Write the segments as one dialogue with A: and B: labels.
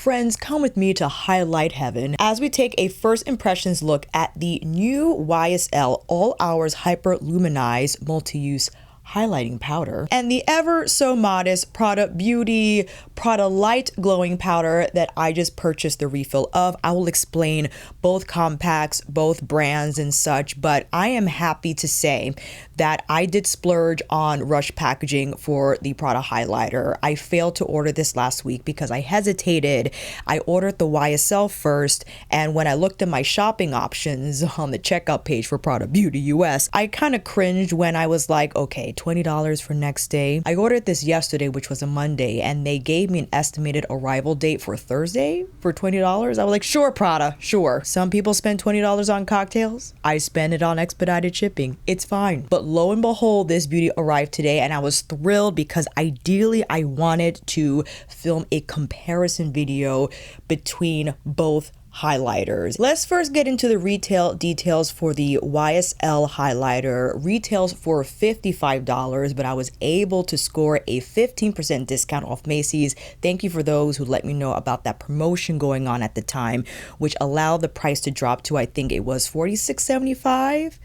A: Friends, come with me to highlight heaven as we take a first impressions look at the new YSL All Hours Hyper Luminize Multi-Use Highlighting Powder and the ever so modest Prada Beauty Prada Light Glowing Powder that I just purchased the refill of. I will explain both compacts, both brands and such, but I am happy to say that I did splurge on rush packaging for the Prada highlighter. I failed to order this last week because I hesitated. I ordered the YSL first, and when I looked at my shopping options on the checkout page for Prada Beauty US, I kind of cringed when I was like, okay, $20 for next day. I ordered this yesterday, which was a Monday, and they gave me an estimated arrival date for Thursday for $20. I was like, sure, Prada, sure. Some people spend $20 on cocktails. I spend it on expedited shipping. It's fine. But lo and behold, this beauty arrived today, and I was thrilled because ideally I wanted to film a comparison video between both highlighters. Let's first get into the retail details for the YSL highlighter. Retails for $55, but I was able to score a 15% discount off Macy's. Thank you for those who let me know about that promotion going on at the time, which allowed the price to drop to, I think it was $46.75.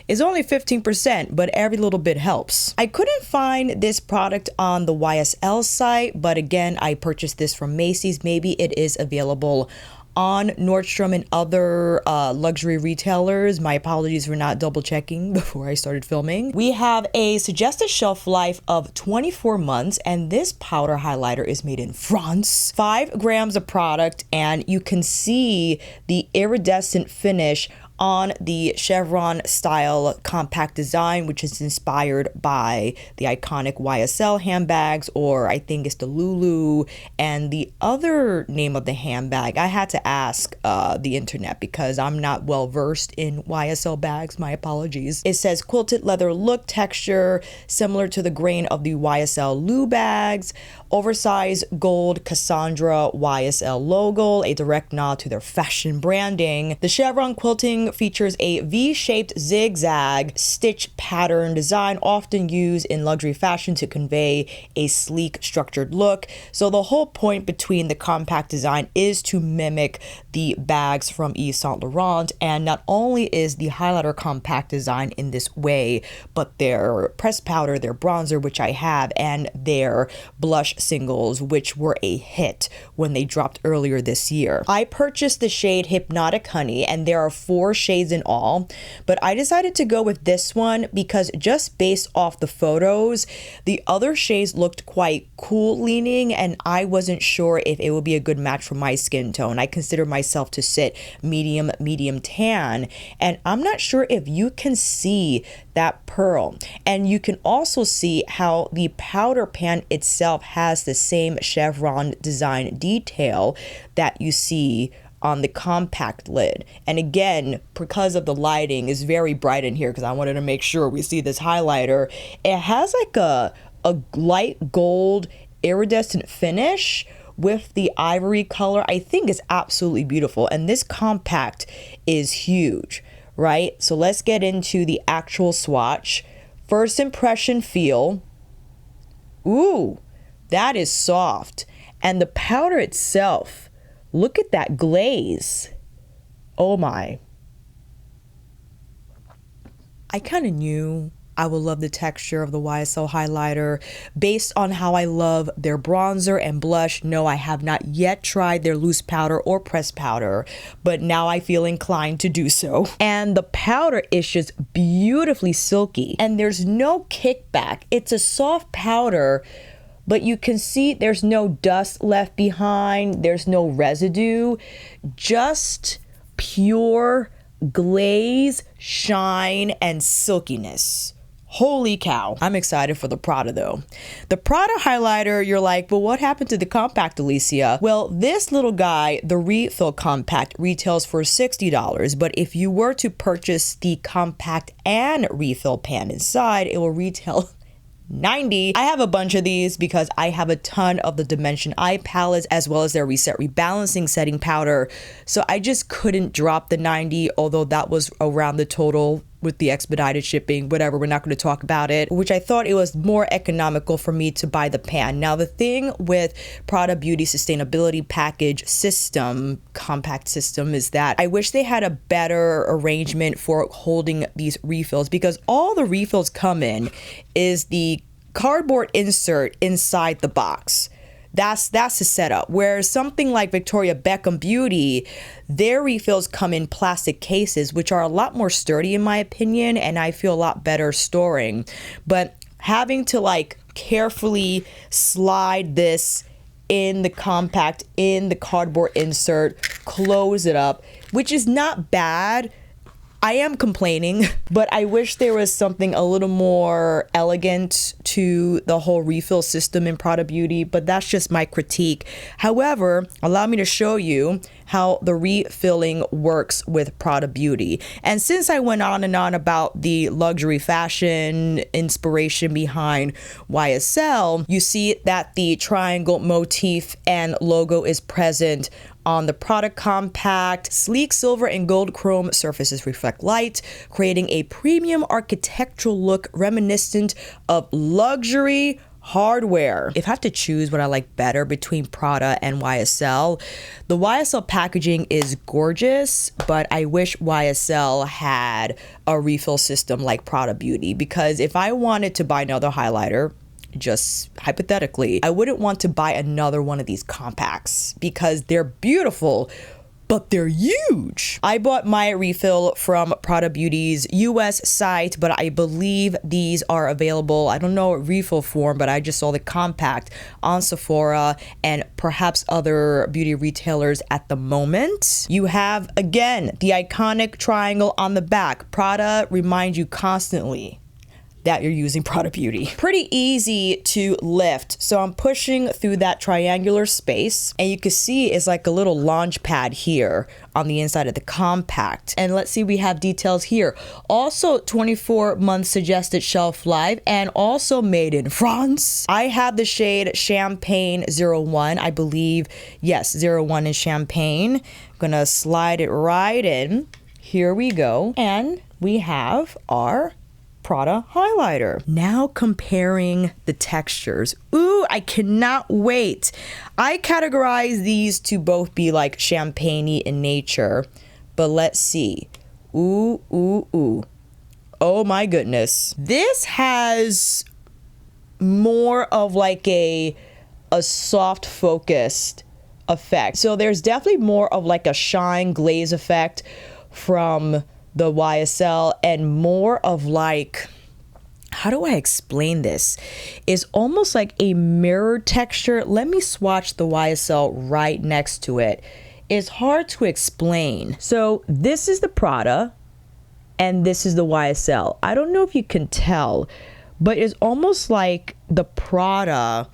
A: It's only 15%, but every little bit helps. I couldn't find this product on the YSL site, but again, I purchased this from Macy's. Maybe it is available on Nordstrom and other luxury retailers. My apologies for not double checking before I started filming. We have a suggested shelf life of 24 months, and this powder highlighter is made in France. 5 grams of product, and you can see the iridescent finish on the chevron style compact design, which is inspired by the iconic YSL handbags, or I think it's the Lulu and the other name of the handbag. I had to ask the internet because I'm not well versed in YSL bags. My apologies. It says quilted leather look texture similar to the grain of the YSL Lou bags, oversized gold Cassandra YSL logo, a direct nod to their fashion branding. The chevron quilting features a V-shaped zigzag stitch pattern design often used in luxury fashion to convey a sleek, structured look. So the whole point between the compact design is to mimic the bags from Yves Saint Laurent, and not only is the highlighter compact design in this way, but their pressed powder, their bronzer, which I have, and their blush singles, which were a hit when they dropped earlier this year. I purchased the shade Hypnotic Honey, and there are 4 shades in all, but I decided to go with this one because just based off the photos, the other shades looked quite cool leaning, and I wasn't sure if it would be a good match for my skin tone. I consider myself to sit medium tan, and I'm not sure if you can see that pearl, and you can also see how the powder pan itself has the same chevron design detail that you see on the compact lid. And again, because of the lighting, is very bright in here because I wanted to make sure we see this highlighter. It has like a light gold iridescent finish with the ivory color. I think is absolutely beautiful, and this compact is huge, right? So let's get into the actual swatch. First impression feel. Ooh, that is soft. And the powder itself, look at that glaze. Oh my. I kind of knew I would love the texture of the YSL highlighter based on how I love their bronzer and blush. No, I have not yet tried their loose powder or pressed powder, but now I feel inclined to do so. And the powder is just beautifully silky, and there's no kickback. It's a soft powder, but you can see there's no dust left behind. There's no residue, just pure glaze, shine, and silkiness. Holy cow. I'm excited for the Prada though. The Prada highlighter, you're like, but what happened to the compact, Alicia? Well, this little guy, the refill compact, retails for $60, but if you were to purchase the compact and refill pan inside, it will retail $90. I have a bunch of these because I have a ton of the Dimension eye palettes as well as their Reset Rebalancing setting powder. So I just couldn't drop the $90, although that was around the total with the expedited shipping, whatever, we're not going to talk about it, which I thought it was more economical for me to buy the pan. Now, the thing with Prada Beauty Sustainability Package System, compact system, is that I wish they had a better arrangement for holding these refills, because all the refills come in is the cardboard insert inside the box. That's the setup. Whereas something like Victoria Beckham Beauty, their refills come in plastic cases, which are a lot more sturdy in my opinion, and I feel a lot better storing. But having to like carefully slide this in the compact, in the cardboard insert, close it up, which is not bad. I am complaining, but I wish there was something a little more elegant to the whole refill system in Prada Beauty, but that's just my critique. However, allow me to show you how the refilling works with Prada Beauty. And since I went on and on about the luxury fashion inspiration behind YSL, you see that the triangle motif and logo is present on the product compact. Sleek silver and gold chrome surfaces reflect light, creating a premium architectural look reminiscent of luxury hardware. If I have to choose what I like better between Prada and YSL, the YSL packaging is gorgeous, but I wish YSL had a refill system like Prada Beauty, because if I wanted to buy another highlighter, just hypothetically, I wouldn't want to buy another one of these compacts because they're beautiful, but they're huge. I bought my refill from Prada Beauty's US site, but I believe these are available, I don't know refill form, but I just saw the compact on Sephora and perhaps other beauty retailers at the moment. You have, again, the iconic triangle on the back. Prada reminds you constantly that you're using Prada Beauty. Pretty easy to lift. So I'm pushing through that triangular space, and you can see it's like a little launch pad here on the inside of the compact. And let's see, we have details here. Also 24 months suggested shelf life, and also made in France. I have the shade Champagne 01, I believe. Yes, 01 is Champagne. I'm gonna slide it right in. Here we go. And we have our Prada highlighter. Now comparing the textures. Ooh, I cannot wait. I categorize these to both be like champagne-y in nature, but let's see. Ooh, ooh, ooh. Oh my goodness. This has more of like a soft focused effect. So there's definitely more of like a shine glaze effect from the YSL, and more of like, how do I explain this? It's almost like a mirror texture. Let me swatch the YSL right next to it. It's hard to explain. So this is the Prada and this is the YSL. I don't know if you can tell, but it's almost like the Prada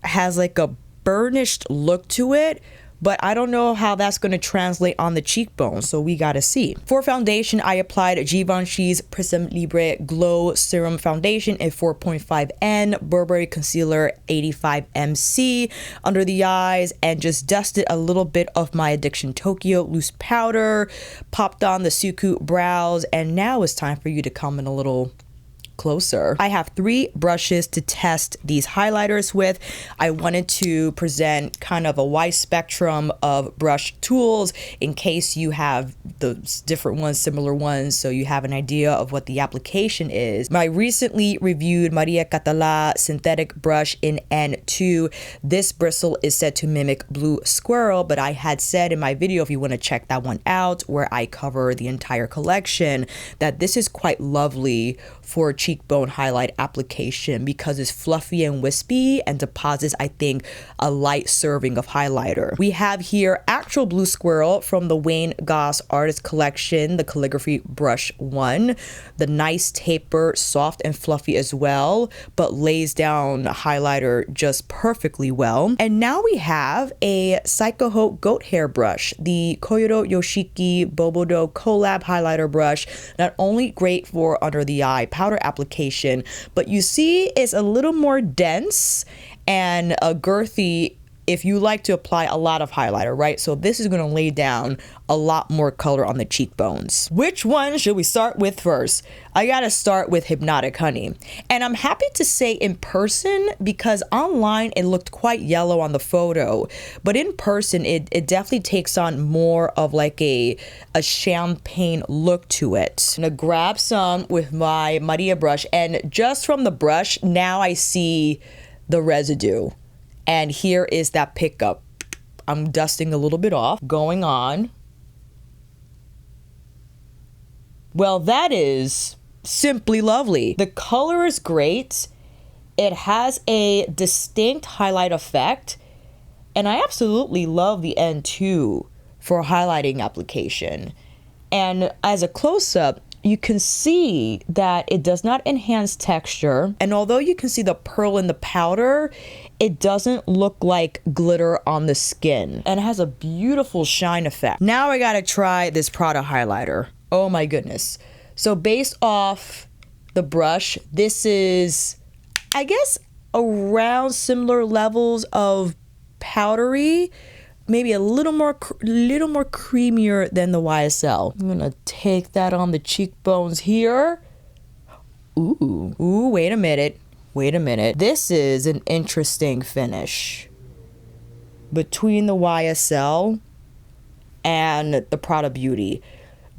A: has like a burnished look to it, but I don't know how that's going to translate on the cheekbone, so we gotta see. For foundation, I applied Givenchy's Prism Libre Glow Serum Foundation in 4.5N, Burberry Concealer 85MC under the eyes, and just dusted a little bit of my Addiction Tokyo loose powder, popped on the Suku brows, and now it's time for you to come in a little closer. I have 3 brushes to test these highlighters with. I wanted to present kind of a wide spectrum of brush tools in case you have the different ones, similar ones, so you have an idea of what the application is. My recently reviewed Maria Catala synthetic brush in N2. This bristle is said to mimic blue squirrel, but I had said in my video, if you want to check that one out, where I cover the entire collection, that this is quite lovely for cheekbone highlight application because it's fluffy and wispy and deposits, I think, a light serving of highlighter. We have here actual blue squirrel from the Wayne Goss Artist Collection, the calligraphy brush 1. The nice taper, soft and fluffy as well, but lays down highlighter just perfectly well. And now we have a Psycho Hope goat hair brush, the Koyoro Yoshiki Bobodo collab highlighter brush. Not only great for under the eye powder application, but you see it's a little more dense and girthy if you like to apply a lot of highlighter, right? So this is going to lay down a lot more color on the cheekbones. Which one should we start with first? I gotta start with Hypnotic Honey. And I'm happy to say in person, because online it looked quite yellow on the photo, but in person it definitely takes on more of like a champagne look to it. I'm gonna grab some with my Maria brush, and just from the brush, now I see the residue. And here is that pickup. I'm dusting a little bit off, going on. Well, that is simply lovely. The color is great. It has a distinct highlight effect. And I absolutely love the end too for highlighting application. And as a close-up, you can see that it does not enhance texture. And although you can see the pearl in the powder, it doesn't look like glitter on the skin. And it has a beautiful shine effect. Now I gotta try this Prada highlighter. Oh my goodness. So based off the brush, this is, I guess, around similar levels of powdery, maybe a little more creamier than the YSL. I'm gonna take that on the cheekbones here. Ooh, wait a minute. This is an interesting finish between the YSL and the Prada Beauty.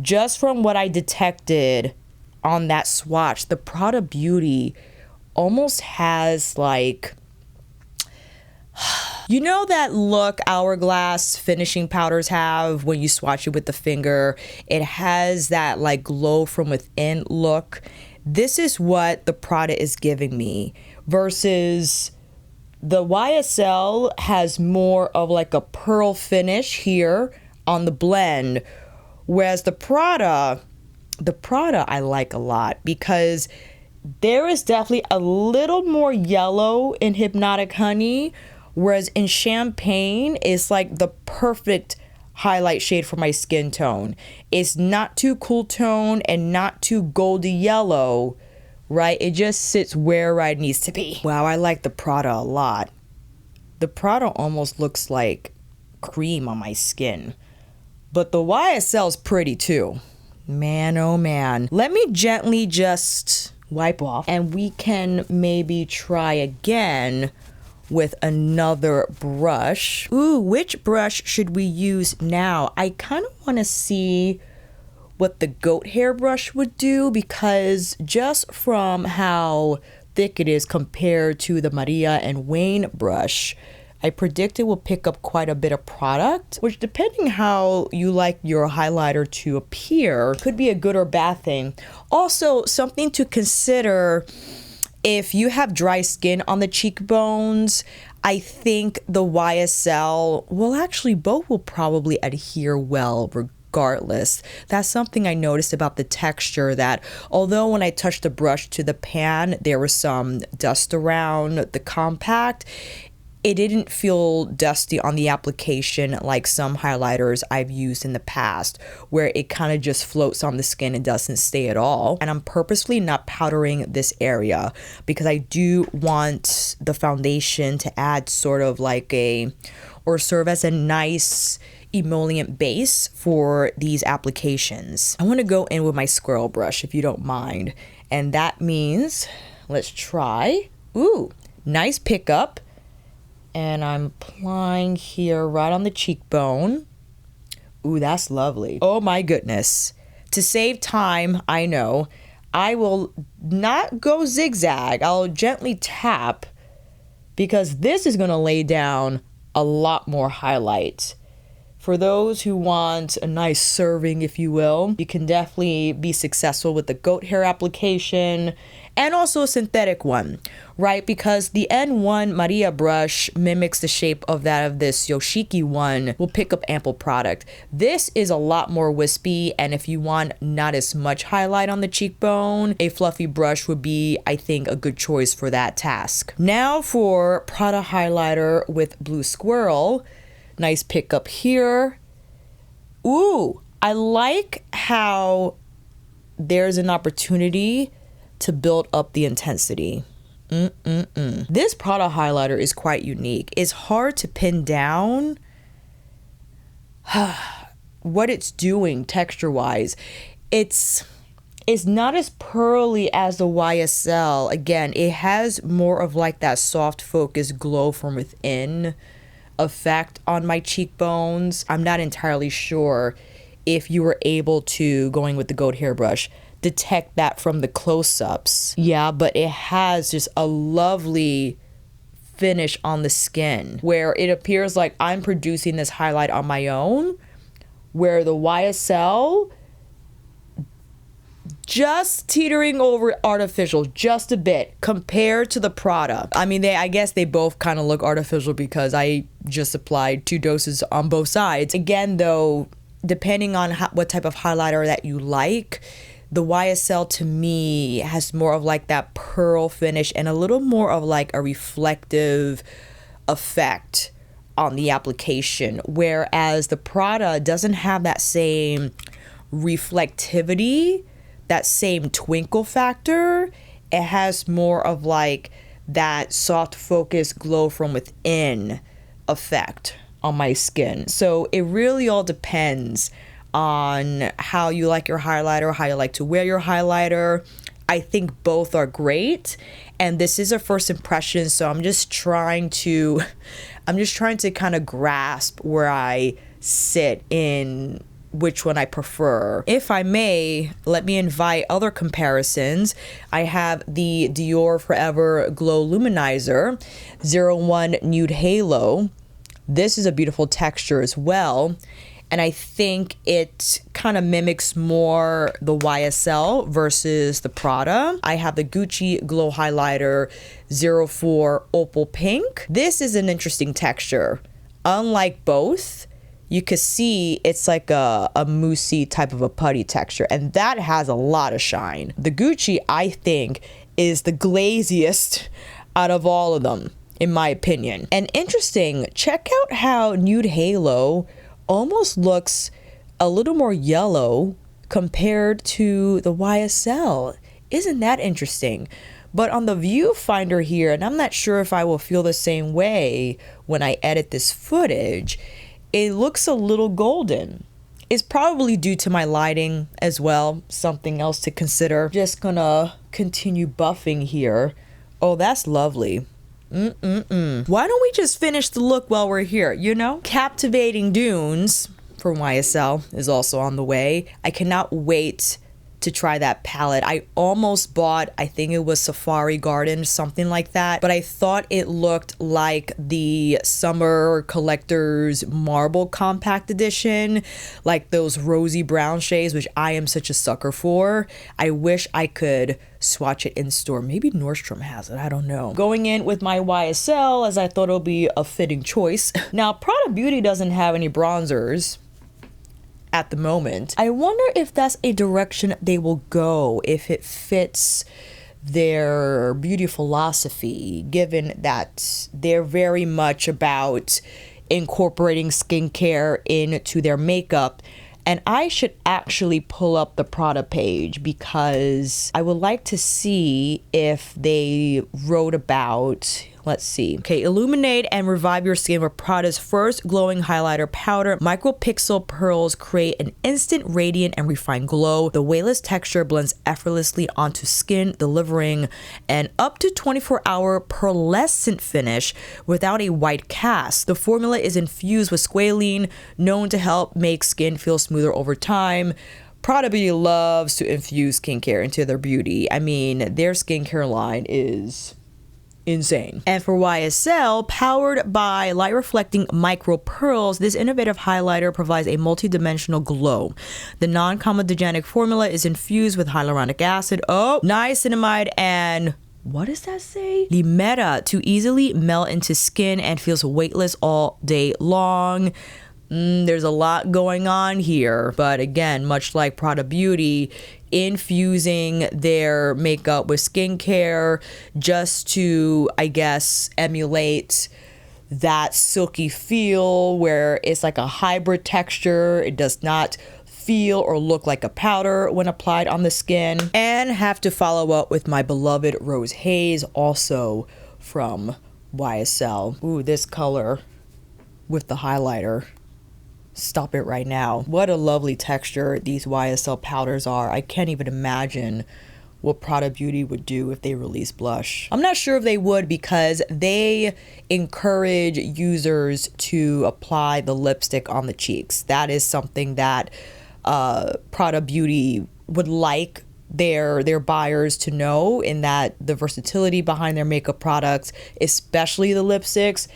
A: Just from what I detected on that swatch, the Prada Beauty almost has like, you know that look hourglass finishing powders have when you swatch it with the finger? It has that like glow from within look. This is what the Prada is giving me, versus the YSL has more of like a pearl finish here on the blend, whereas the Prada I like a lot because there is definitely a little more yellow in Hypnotic Honey, whereas in Champagne, it's like the perfect highlight shade for my skin tone. It's not too cool tone and not too goldy yellow, right? It just sits where it needs to be. Wow, I like the Prada a lot. The Prada almost looks like cream on my skin. But the YSL's pretty too. Man, oh man. Let me gently just wipe off, and we can maybe try again with another brush. Ooh, which brush should we use now? I kind of want to see what the goat hair brush would do, because just from how thick it is compared to the Maria and Wayne brush, I predict it will pick up quite a bit of product, which, depending how you like your highlighter to appear, could be a good or bad thing. Also, something to consider: if you have dry skin on the cheekbones, I think the YSL, well, actually both will probably adhere well regardless. That's something I noticed about the texture, that although when I touched the brush to the pan, there was some dust around the compact, it didn't feel dusty on the application like some highlighters I've used in the past, where it kind of just floats on the skin and doesn't stay at all. And I'm purposely not powdering this area because I do want the foundation to add sort of like or serve as a nice emollient base for these applications. I want to go in with my squirrel brush, if you don't mind. And that means, let's try. Ooh, nice pickup. And I'm applying here right on the cheekbone. Ooh, that's lovely. Oh my goodness. To save time, I know, I will not go zigzag. I'll gently tap, because this is going to lay down a lot more highlight. For those who want a nice serving, if you will, you can definitely be successful with the goat hair application, and also a synthetic one, right? Because the N1 Maria brush mimics the shape of that of this Yoshiki one, will pick up ample product. This is a lot more wispy, and if you want not as much highlight on the cheekbone, a fluffy brush would be, I think, a good choice for that task. Now for Prada highlighter with Blue Squirrel. Nice pickup here. Ooh, I like how there's an opportunity to build up the intensity. This Prada highlighter is quite unique. It's hard to pin down what it's doing texture-wise. It's not as pearly as the YSL. Again, it has more of like that soft focus glow from within effect on my cheekbones. I'm not entirely sure if you were able to, going with the gold hairbrush, detect that from the close-ups. Yeah, but it has just a lovely finish on the skin where it appears like I'm producing this highlight on my own, where the YSL just teetering over artificial just a bit compared to the Prada. I mean, I guess they both kind of look artificial because I just applied 2 doses on both sides. Again, though, depending on what type of highlighter that you like, the YSL to me has more of like that pearl finish and a little more of like a reflective effect on the application, whereas the Prada doesn't have that same reflectivity, that same twinkle factor. It has more of like that soft focus glow from within effect on my skin. So it really all depends on how you like your highlighter, how you like to wear your highlighter. I think both are great, and this is a first impression, so I'm just trying to kind of grasp where I sit in which one I prefer. If I may, let me invite other comparisons. I have the Dior Forever Glow Luminizer 01 Nude Halo. This is a beautiful texture as well, and I think it kind of mimics more the YSL versus the Prada. I have the Gucci Glow Highlighter 04 Opal Pink. This is an interesting texture. Unlike both, you could see it's like a moussey type of a putty texture, and that has a lot of shine. The Gucci, I think, is the glaziest out of all of them, in my opinion. And interesting, check out how Nude Halo almost looks a little more yellow compared to the YSL. Isn't that interesting? But on the viewfinder here, and I'm not sure if I will feel the same way when I edit this footage, it looks a little golden. It's probably due to my lighting as well, something else to consider. Just gonna continue buffing here. Oh, that's lovely. Why don't we just finish the look while we're here, you know? Captivating Dunes from YSL is also on the way. I cannot wait to try that palette. I almost bought, I think it was Safari Garden, something like that, but I thought it looked like the Summer Collector's Marble Compact Edition, like those rosy brown shades, which I am such a sucker for. I wish I could swatch it in store. Maybe Nordstrom has it, I don't know. Going in with my YSL, as I thought it'll be a fitting choice. Now, Prada Beauty doesn't have any bronzers at the moment. I wonder if that's a direction they will go, if it fits their beauty philosophy, given that they're very much about incorporating skincare into their makeup. And I should actually pull up the Prada page because I would like to see if they wrote about, let's see. Okay, illuminate and revive your skin with Prada's first glowing highlighter powder. Micropixel pearls create an instant radiant and refined glow. The weightless texture blends effortlessly onto skin, delivering an up to 24-hour pearlescent finish without a white cast. The formula is infused with squalene, known to help make skin feel smoother over time. Prada Beauty loves to infuse skincare into their beauty. I mean, their skincare line is insane. And for YSL, powered by light reflecting micro pearls, this innovative highlighter provides a multi-dimensional glow. The non-comedogenic formula is infused with hyaluronic acid, niacinamide, and what does that say? Limetta to easily melt into skin and feels weightless all day long. There's a lot going on here, but again, much like Prada Beauty, infusing their makeup with skincare just to, I guess, emulate that silky feel where it's like a hybrid texture. It does not feel or look like a powder when applied on the skin. And have to follow up with my beloved Rose Haze, also from YSL. Ooh, this color with the highlighter. Stop it right now. What a lovely texture these YSL powders are. I can't even imagine what Prada Beauty would do if they release blush. I'm not sure if they would, because they encourage users to apply the lipstick on the cheeks. That is something that Prada Beauty would like their buyers to know, in that the versatility behind their makeup products, especially the lipsticks.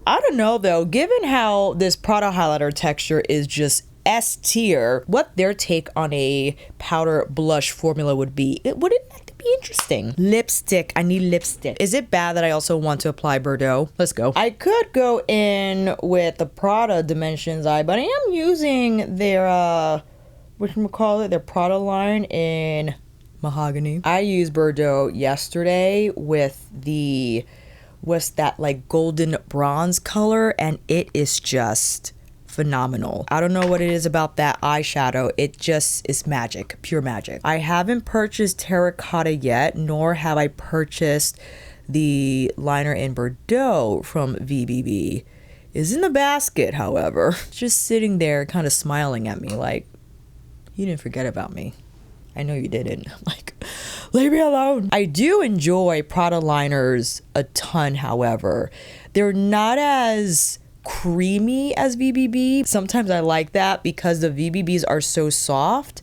A: I don't know though, given how this Prada highlighter texture is just S tier, what their take on a powder blush formula would be. Wouldn't that be interesting? Lipstick, I need lipstick. Is it bad that I also want to apply Bordeaux? Let's go. I could go in with the Prada Dimensions Eye, but I am using their, whatchamacallit, their Prada line in Mahogany. I used Bordeaux yesterday with the, what's that, like golden bronze color, and it is just phenomenal. I don't know what it is about that eyeshadow. It just is magic, pure magic. I haven't purchased Terracotta yet, nor have I purchased the liner in Bordeaux from VBB. It's in the basket, however. Just sitting there kind of smiling at me like, you didn't forget about me. I know you didn't. Like, leave me alone. I do enjoy Prada liners a ton, however. They're not as creamy as VBB. Sometimes I like that because the VBBs are so soft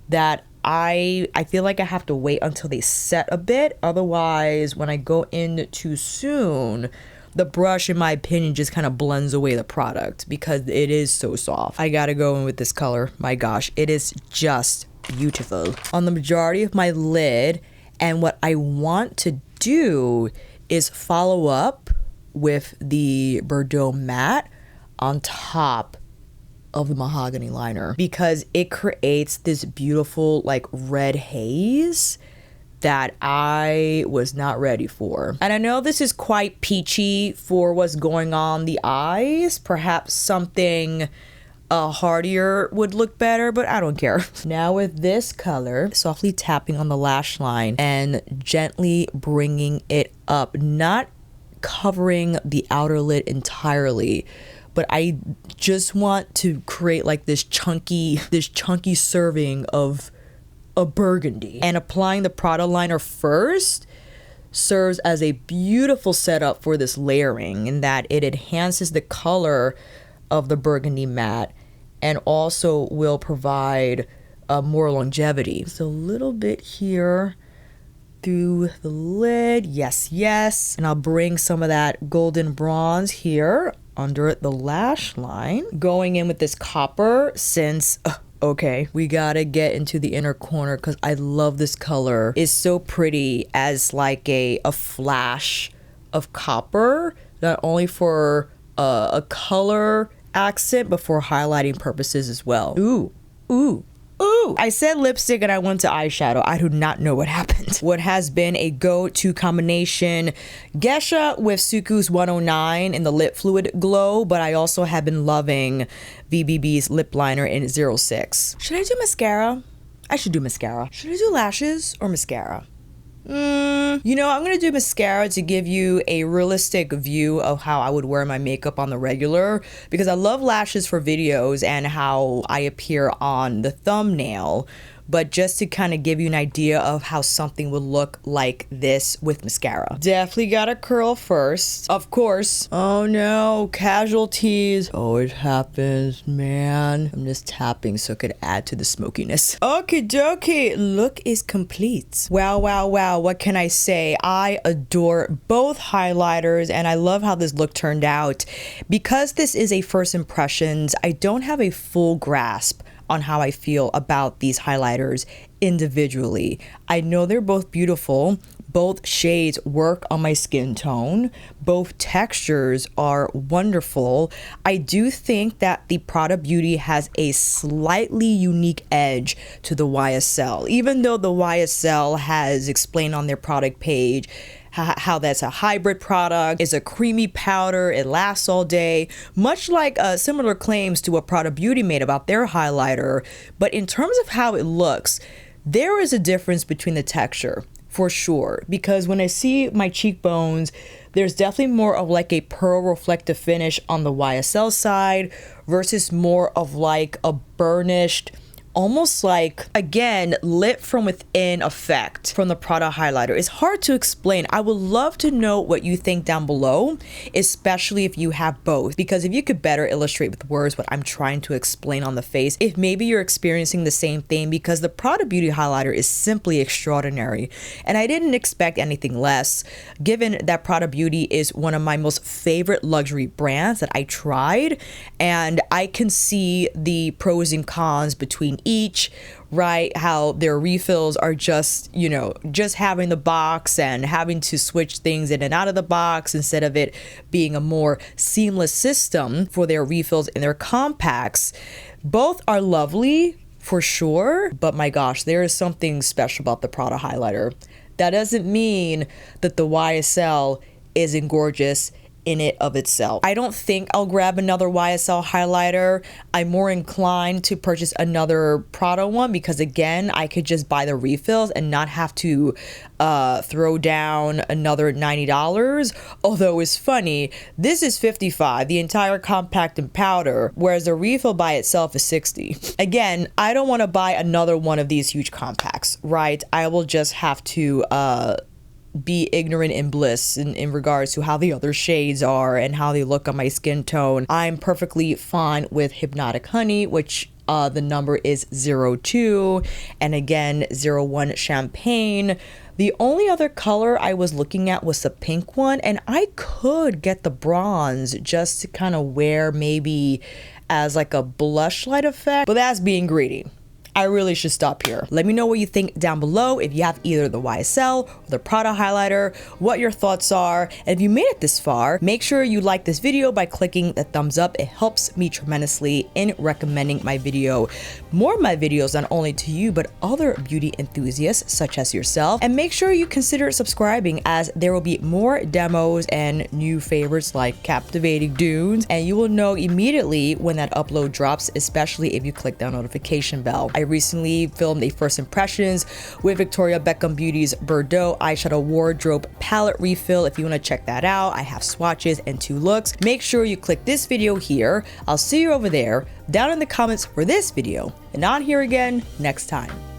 A: that I feel like I have to wait until they set a bit. Otherwise, when I go in too soon, the brush, in my opinion, just kind of blends away the product because it is so soft. I gotta go in with this color. My gosh, it is just beautiful on the majority of my lid. And what I want to do is follow up with the Bordeaux matte on top of the Mahogany liner, because it creates this beautiful like red haze that I was not ready for. And I know this is quite peachy for what's going on the eyes. Perhaps something hardier would look better, but I don't care. Now with this color, softly tapping on the lash line and gently bringing it up, not covering the outer lid entirely, but I just want to create like this chunky serving of a burgundy. And applying the Prada liner first serves as a beautiful setup for this layering, in that it enhances the color of the burgundy matte and also will provide more longevity. Just a little bit here through the lid. Yes. And I'll bring some of that golden bronze here under the lash line. Going in with this copper, since okay, we gotta get into the inner corner because I love this color. It's so pretty as like a flash of copper, not only for a color accent, but for highlighting purposes as well. Ooh. I said lipstick and I went to eyeshadow. I do not know what happened. What has been a go-to combination, Geisha with Suku's 109 in the lip fluid glow, but I also have been loving VBB's lip liner in 06. Should I do mascara? I should do mascara. Should I do lashes or mascara? You know, I'm gonna do mascara to give you a realistic view of how I would wear my makeup on the regular, because I love lashes for videos and how I appear on the thumbnail, but just to kind of give you an idea of how something would look like this with mascara. Definitely gotta curl first, of course. Oh no, casualties. Always happens, man. I'm just tapping so it could add to the smokiness. Okie dokie, look is complete. Wow, what can I say? I adore both highlighters and I love how this look turned out. Because this is a first impressions, I don't have a full grasp on how I feel about these highlighters individually. I know they're both beautiful. Both shades work on my skin tone. Both textures are wonderful. I do think that the Prada Beauty has a slightly unique edge to the YSL, even though the YSL has explained on their product page how that's a hybrid product, it's a creamy powder, it lasts all day, much like similar claims to what Prada Beauty made about their highlighter. But in terms of how it looks, there is a difference between the texture, for sure, because when I see my cheekbones, there's definitely more of like a pearl reflective finish on the YSL side versus more of like a burnished, almost like, again, lit from within effect from the Prada highlighter. It's hard to explain. I would love to know what you think down below, especially if you have both, because if you could better illustrate with words what I'm trying to explain on the face, if maybe you're experiencing the same thing, because the Prada Beauty highlighter is simply extraordinary. And I didn't expect anything less, given that Prada Beauty is one of my most favorite luxury brands that I tried, and I can see the pros and cons between each, right? How their refills are just, you know, just having the box and having to switch things in and out of the box instead of it being a more seamless system for their refills in their compacts. Both are lovely for sure, but my gosh, there is something special about the Prada highlighter. That doesn't mean that the YSL isn't gorgeous in it of itself. I don't think I'll grab another YSL highlighter. I'm more inclined to purchase another Prada one because, again, I could just buy the refills and not have to throw down another $90. Although it's funny, this is $55, the entire compact and powder, whereas the refill by itself is $60. Again, I don't want to buy another one of these huge compacts, right? I will just have to be ignorant in bliss in regards to how the other shades are and how they look on my skin tone. I'm perfectly fine with Hypnotic Honey, which the number is 02, and again 01 Champagne. The only other color I was looking at was the pink one, and I could get the bronze just to kind of wear maybe as like a blush light effect, but that's being greedy. I really should stop here. Let me know what you think down below if you have either the YSL or the Prada highlighter, what your thoughts are. And if you made it this far, make sure you like this video by clicking the thumbs up. It helps me tremendously in recommending my video, more of my videos, not only to you, but other beauty enthusiasts such as yourself. And make sure you consider subscribing, as there will be more demos and new favorites like Captivating Dunes, and you will know immediately when that upload drops, especially if you click that notification bell. I recently filmed a first impressions with Victoria Beckham Beauty's Bordeaux eyeshadow wardrobe palette refill. If you want to check that out, I have swatches and 2 looks. Make sure you click this video here. I'll see you over there, down in the comments for this video, and on here again next time.